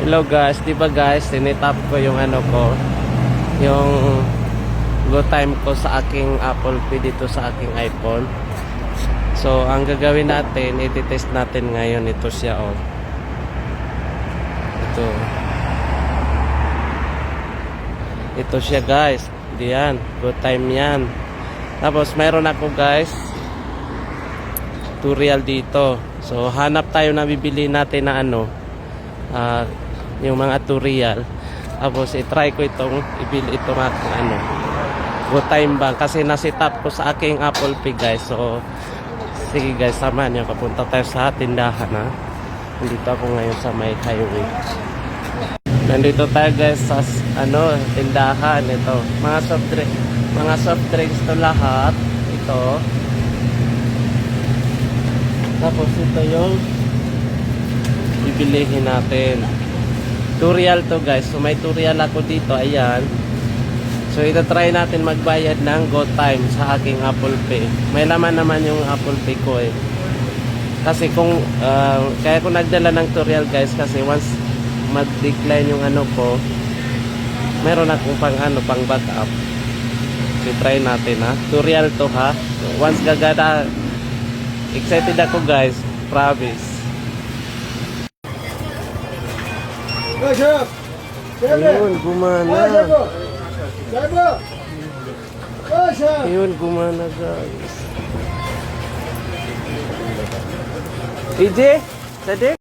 Hello guys, di ba guys, tinitap ko yung ano ko, yung go time ko sa aking Apple Pay dito sa aking iPhone. So, ang gagawin natin, i-test natin ngayon. Ito siya, oh. Ito siya guys. Diyan, go time yan. Tapos, mayroon ako guys, tutorial dito. So, hanap tayo na bibili natin na ano, yung mga tutorial. Tapos i-try ko itong ibili itong aking ano, go time bank kasi na-setup ko sa aking Apple Pay guys. So sige guys, samahan niyo, papunta tayo sa tindahan ha. Nandito ako ngayon sa may highway. Nandito tayo guys sa ano, tindahan. Ito, mga soft drinks to lahat. Ito. Tapos ito yung bibilihin natin. Tutorial to guys. So may tutorial ako dito. Ayan. So ita-try natin magbayad ng GoTime sa aking Apple Pay. May laman naman yung Apple Pay ko eh. Kasi kung kaya ko nagdala ng tutorial guys kasi once mag-decline yung ano ko, meron akong pang ano, pang backup. So try natin ha. Tutorial to ha. So, once gagana, excited ako guys. Promise. Ayun, gumana. Ayun, gumana guys. EJ, tadi?